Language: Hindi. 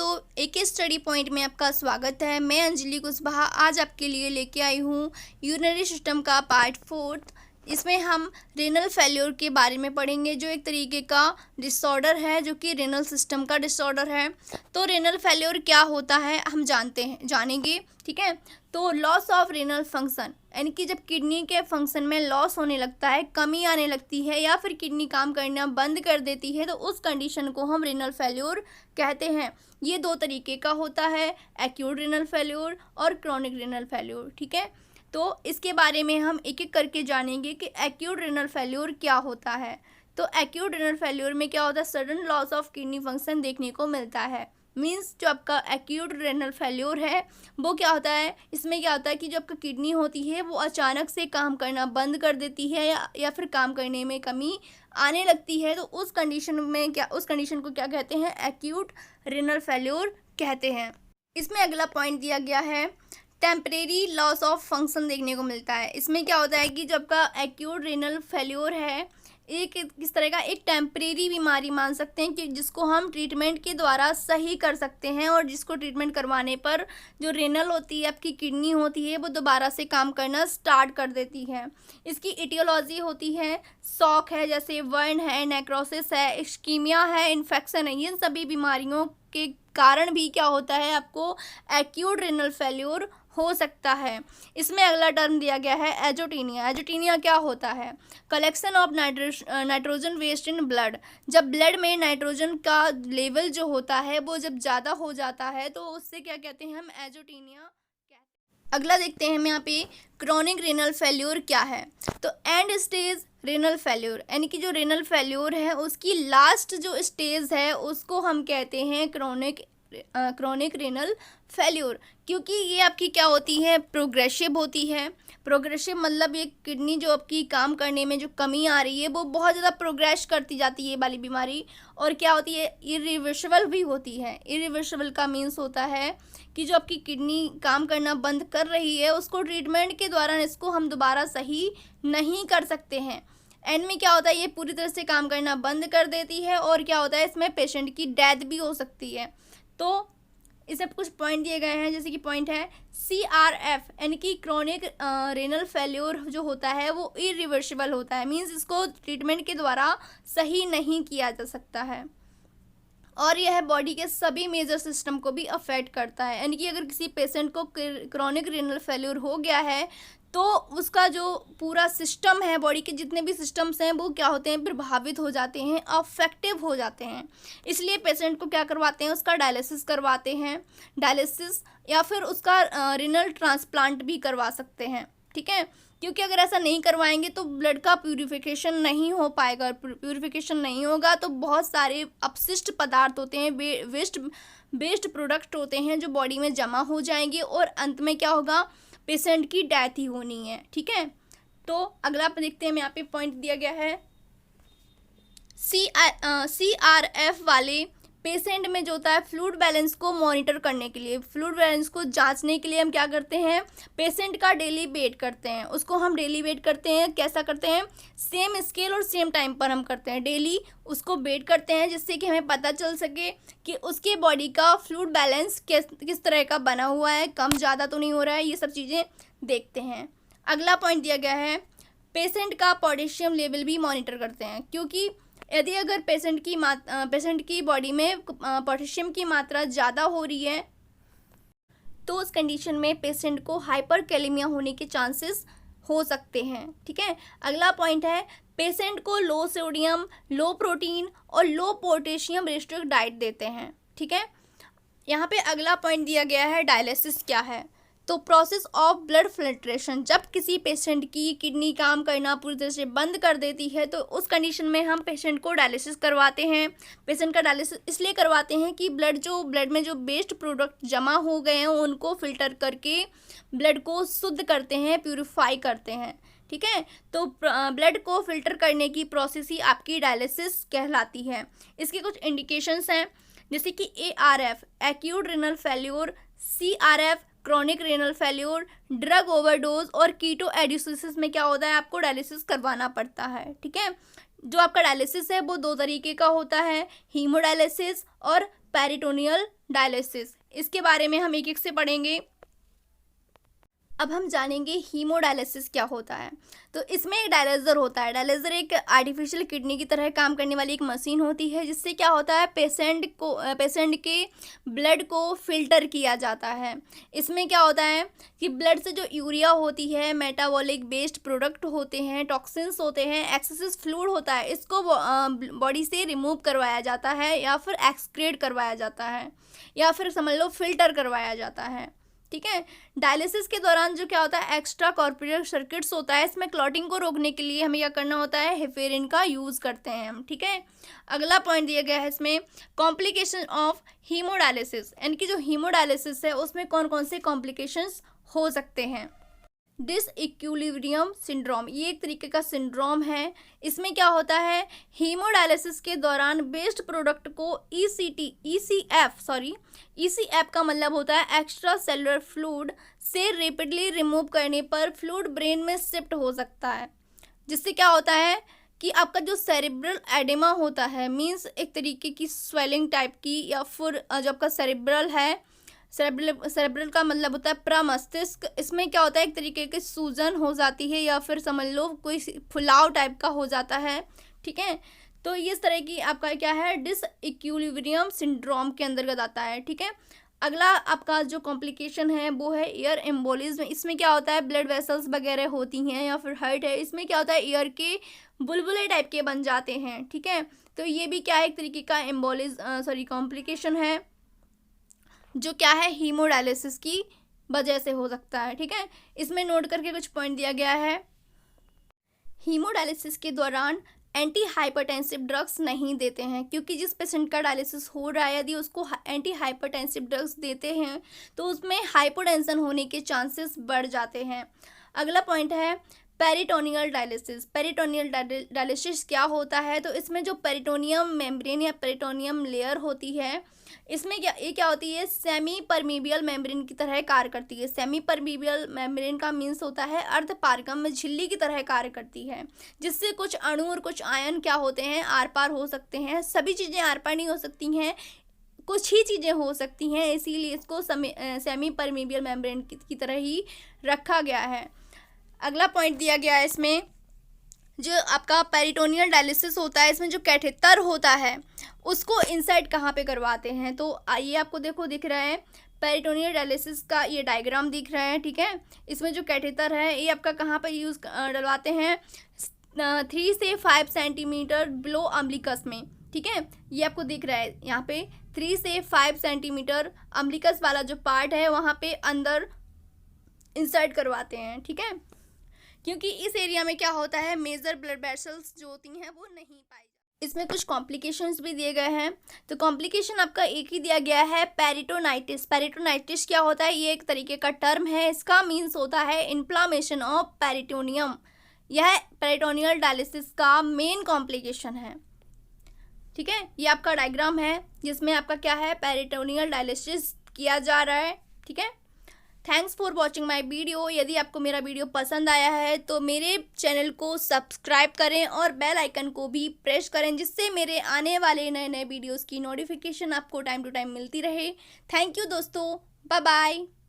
तो एक ही स्टडी पॉइंट में आपका स्वागत है। मैं अंजलि कुशवाहा आज आपके लिए लेके आई हूँ यूरिनरी सिस्टम का पार्ट 4। इसमें हम रेनल फेल्योर के बारे में पढ़ेंगे, जो एक तरीके का डिसऑर्डर है, जो कि रेनल सिस्टम का डिसऑर्डर है। तो रेनल फेल्योर क्या होता है हम जानेंगे, ठीक है। तो लॉस ऑफ रेनल फंक्शन, यानी कि जब किडनी के फंक्शन में लॉस होने लगता है, कमी आने लगती है या फिर किडनी काम करना बंद कर देती है, तो उस कंडीशन को हम रेनल फेल्योर कहते हैं। ये दो तरीके का होता है, एक्यूट रेनल फेल्योर और क्रॉनिक रेनल फेल्योर, ठीक है। तो इसके बारे में हम एक एक करके जानेंगे कि एक्यूट रेनल फेल्योर क्या होता है। तो एक्यूट रेनल फेल्योर में क्या होता है, sudden loss of kidney function देखने को मिलता है। मीन्स जो आपका एक्यूट रेनल फेल्योर है वो क्या होता है, इसमें क्या होता है कि जो आपका किडनी होती है वो अचानक से काम करना बंद कर देती है या फिर काम करने में कमी आने लगती है। तो उस कंडीशन को क्या कहते हैं, एक्यूट रेनल फेल्योर कहते हैं। इसमें अगला पॉइंट दिया गया है, टेम्परेरी लॉस ऑफ फंक्शन देखने को मिलता है। इसमें क्या होता है कि जब का एक्यूट रेनल फेल्योर है, एक किस तरह का एक टेम्परेरी बीमारी मान सकते हैं कि जिसको हम ट्रीटमेंट के द्वारा सही कर सकते हैं, और जिसको ट्रीटमेंट करवाने पर जो रेनल होती है, आपकी किडनी होती है, वो दोबारा से काम करना स्टार्ट कर देती है। इसकी इटियोलॉजी होती है, शॉक है, जैसे बर्न है, नेक्रोसिस है, इस्कीमिया है, इन्फेक्शन है। ये सभी बीमारियों के कारण भी क्या होता है, आपको एक्यूट रेनल फेल्योर हो सकता है। इसमें अगला टर्म दिया गया है एजोटीनिया। एजोटीनिया क्या होता है, collection of nitrogen waste in blood. जब ब्लड में नाइट्रोजन का लेवल जो होता है वो जब ज़्यादा हो जाता है, तो उससे क्या कहते हैं, हम एजोटीनिया कहते हैं। अगला देखते हैं हम यहाँ पे क्रॉनिक रेनल फेल्योर क्या है। तो एंड स्टेज रेनल फेल्योर, यानी कि जो रेनल फेल्योर है उसकी लास्ट जो स्टेज है उसको हम कहते हैं क्रॉनिक रेनल फेल्योर। क्योंकि ये आपकी क्या होती है, प्रोग्रेसिव होती है। प्रोग्रेसिव मतलब ये किडनी जो आपकी काम करने में जो कमी आ रही है वो बहुत ज़्यादा प्रोग्रेस करती जाती है, ये वाली बीमारी। और क्या होती है, इरिवर्सिबल भी होती है। इरिवर्सिबल का मीन्स होता है कि जो आपकी किडनी काम करना बंद कर रही है उसको ट्रीटमेंट के द्वारा इसको हम दोबारा सही नहीं कर सकते हैं। एंड में क्या होता है, ये पूरी तरह से काम करना बंद कर देती है, और क्या होता है, इसमें पेशेंट की डेथ भी हो सकती है। तो इसे कुछ पॉइंट दिए गए हैं, जैसे कि पॉइंट है CRF, यानी कि क्रॉनिक रेनल फेल्योर जो होता है वो इरिवर्सिबल होता है। मींस इसको ट्रीटमेंट के द्वारा सही नहीं किया जा सकता है, और यह बॉडी के सभी मेजर सिस्टम को भी अफेक्ट करता है। यानी कि अगर किसी पेशेंट को क्रॉनिक रेनल फेल्योर हो गया है तो उसका जो पूरा सिस्टम है, बॉडी के जितने भी सिस्टम्स हैं वो क्या होते हैं, प्रभावित हो जाते हैं, अफेक्टिव हो जाते हैं। इसलिए पेशेंट को क्या करवाते हैं, उसका डायलिसिस करवाते हैं, डायलिसिस या फिर उसका रेनल ट्रांसप्लांट भी करवा सकते हैं, ठीक है। क्योंकि अगर ऐसा नहीं करवाएंगे तो ब्लड का प्यूरिफिकेशन नहीं हो पाएगा। प्यूरिफिकेशन नहीं होगा तो बहुत सारे अपशिष्ट पदार्थ होते हैं, वेस्ट प्रोडक्ट होते हैं जो बॉडी में जमा हो जाएंगे, और अंत में क्या होगा, पेशेंट की डेथ ही होनी है, ठीक है। तो अगला आप देखते हैं, यहाँ पे पॉइंट दिया गया है CRF वाले पेशेंट में जो होता है फ्लूइड बैलेंस को मॉनिटर करने के लिए, फ्लूइड बैलेंस को जांचने के लिए हम क्या करते हैं, पेशेंट का डेली वेट करते हैं। उसको हम डेली वेट करते हैं, कैसा करते हैं, सेम स्केल और सेम टाइम पर हम करते हैं, डेली उसको वेट करते हैं, जिससे कि हमें पता चल सके कि उसके बॉडी का फ्लूइड बैलेंस किस तरह का बना हुआ है, कम ज़्यादा तो नहीं हो रहा है, ये सब चीज़ें देखते हैं। अगला पॉइंट दिया गया है, पेशेंट का पोटेशियम लेवल भी मॉनिटर करते हैं। क्योंकि यदि अगर पेशेंट की बॉडी में पोटेशियम की मात्रा ज़्यादा हो रही है तो उस कंडीशन में पेशेंट को हाइपरकैलेमिया होने के चांसेस हो सकते हैं, ठीक है। अगला पॉइंट है, पेशेंट को लो सोडियम, लो प्रोटीन और लो पोटेशियम रिस्ट्रिक्ट डाइट देते हैं, ठीक है। यहाँ पे अगला पॉइंट दिया गया है, डायलिसिस क्या है। तो प्रोसेस ऑफ ब्लड फिल्ट्रेशन, जब किसी पेशेंट की किडनी काम करना पूरी तरह से बंद कर देती है तो उस कंडीशन में हम पेशेंट को डायलिसिस करवाते हैं। पेशेंट का डायलिसिस इसलिए करवाते हैं कि ब्लड में जो वेस्ट प्रोडक्ट जमा हो गए हैं उनको फिल्टर करके ब्लड को शुद्ध करते हैं, प्यूरिफाई करते हैं, ठीक है। तो ब्लड को फिल्टर करने की प्रोसेस ही आपकी डायलिसिस कहलाती है। इसके कुछ इंडिकेशंस हैं, जैसे कि ARF acute renal failure, CRF chronic renal failure, drug overdose, और कीटो एडिसिस में क्या होता है, आपको डायलिसिस करवाना पड़ता है, ठीक है। जो आपका डायलिसिस है वो दो तरीके का होता है, हीमोडायलिसिस और पेरिटोनियल डायलिसिस। इसके बारे में हम एक एक से पढ़ेंगे। अब हम जानेंगे हीमोडायलिसिस क्या होता है। तो इसमें एक डायलिसर होता है। डायलिसर एक आर्टिफिशियल किडनी की तरह काम करने वाली एक मशीन होती है, जिससे क्या होता है, पेशेंट के ब्लड को फिल्टर किया जाता है। इसमें क्या होता है कि ब्लड से जो यूरिया होती है, मेटाबॉलिक वेस्ट प्रोडक्ट होते हैं, टॉक्सिन्स होते हैं, एक्सेसिव फ्लूइड होता है, इसको बॉडी से रिमूव करवाया जाता है या फिर एक्सक्रीट करवाया जाता है या फिर समझ लो फिल्टर करवाया जाता है। ठीक है। डायलिसिस के दौरान जो क्या होता है, एक्स्ट्रा कॉर्पोरियल सर्किट्स होता है, इसमें क्लॉटिंग को रोकने के लिए हमें क्या करना होता है, हेपेरिन का यूज़ करते हैं हम। ठीक है। अगला पॉइंट दिया गया है इसमें, कॉम्प्लिकेशन ऑफ हीमोडायलिसिस, यानी कि जो हीमोडायलिसिस है उसमें कौन कौन से कॉम्प्लिकेशंस हो सकते हैं। डिसइक्विलिब्रियम सिंड्रोम, ये एक तरीके का सिंड्रोम है। इसमें क्या होता है, हीमोडायलिसिस के दौरान वेस्ट प्रोडक्ट को ईसीएफ का मतलब होता है एक्स्ट्रा सेलुलर फ्लूइड से रेपिडली रिमूव करने पर फ्लूइड ब्रेन में शिफ्ट हो सकता है, जिससे क्या होता है कि आपका जो सेरेब्रल एडेमा होता है, मींस एक तरीके की स्वेलिंग टाइप की, या फिर जो आपका सेरेब्रल है, सेरेब्रल का मतलब होता है प्रमस्तिष्क, इसमें क्या होता है, एक तरीके की सूजन हो जाती है या फिर समझ लो कोई फुलाव टाइप का हो जाता है। ठीक है। तो इस तरह की आपका क्या है, डिसइक्विलिब्रियम सिंड्रोम के अंतर्गत आता है। ठीक है। अगला आपका जो कॉम्प्लिकेशन है वो है ईयर एम्बोलिज्म। इसमें क्या होता है, ब्लड वेसल्स वगैरह होती हैं या फिर हार्ट है, इसमें क्या होता है, ईयर के बुलबुले टाइप के बन जाते हैं। ठीक है। तो ये भी क्या है, एक तरीके का कॉम्प्लिकेशन है, जो क्या है, हीमोडायलिसिस की वजह से हो सकता है। ठीक है। इसमें नोट करके कुछ पॉइंट दिया गया है। हीमोडायलिसिस के दौरान एंटी हाइपरटेंसिव ड्रग्स नहीं देते हैं, क्योंकि जिस पेशेंट का डायलिसिस हो रहा है यदि उसको एंटी हाइपरटेंसिव ड्रग्स देते हैं तो उसमें हाइपोटेंशन होने के चांसेस बढ़ जाते हैं। अगला पॉइंट है पेरिटोनियल डायलिसिस। पेरिटोनियल डायलिसिस क्या होता है, तो इसमें जो पेरिटोनियम मेम्ब्रेन या पेरिटोनियम लेयर होती है, इसमें क्या होती है, सेमी परमीबियल मेम्ब्रेन की तरह कार्य करती है। सेमी परमीबियल मेम्ब्रेन का मीन्स होता है अर्ध पारगम में झिल्ली की तरह कार्य करती है, जिससे कुछ अणु और कुछ आयन क्या होते हैं, आर पार हो सकते हैं। सभी चीज़ें आर पार नहीं हो सकती हैं, कुछ ही चीज़ें हो सकती हैं, इसीलिए इसको सेमी परमीबियल मेम्ब्रेन की तरह ही रखा गया है। अगला पॉइंट दिया गया है इसमें, जो आपका पेरिटोनियल डायलिसिस होता है, इसमें जो कैथेटर होता है उसको इंसर्ट कहाँ पे करवाते हैं, तो आइए आपको दिख रहा है पेरिटोनियल डायलिसिस का ये डायग्राम दिख रहा है। ठीक है। इसमें जो कैथेटर है ये आपका कहाँ पर यूज़ डलवाते हैं, 3 से 5 सेंटीमीटर बिलो अम्बिलिकस में। ठीक है। ये आपको दिख रहा है यहाँ पे 3 से 5 सेंटीमीटर अम्बिलिकस वाला जो पार्ट है वहाँ पे अंदर इंसर्ट करवाते हैं। ठीक है। क्योंकि इस एरिया में क्या होता है, मेजर ब्लड वेसल्स जो होती हैं वो नहीं पाई जाती। इसमें कुछ कॉम्प्लिकेशंस भी दिए गए हैं। तो कॉम्प्लिकेशन आपका एक ही दिया गया है, पेरिटोनाइटिस। पेरिटोनाइटिस क्या होता है, ये एक तरीके का टर्म है, इसका मीन्स होता है इन्फ्लामेशन ऑफ पेरिटोनियम। यह पेरिटोनियल डायलिसिस का मेन कॉम्प्लिकेशन है। ठीक है। ये आपका डायग्राम है जिसमें आपका क्या है, पेरिटोनियल डायलिसिस किया जा रहा है। ठीक है। Thanks for watching my video. यदि आपको मेरा वीडियो पसंद आया है तो मेरे चैनल को सब्सक्राइब करें और बेल आइकन को भी प्रेस करें, जिससे मेरे आने वाले नए नए वीडियोस की नोटिफिकेशन आपको टाइम टू टाइम मिलती रहे। थैंक यू दोस्तों, बाय बाय।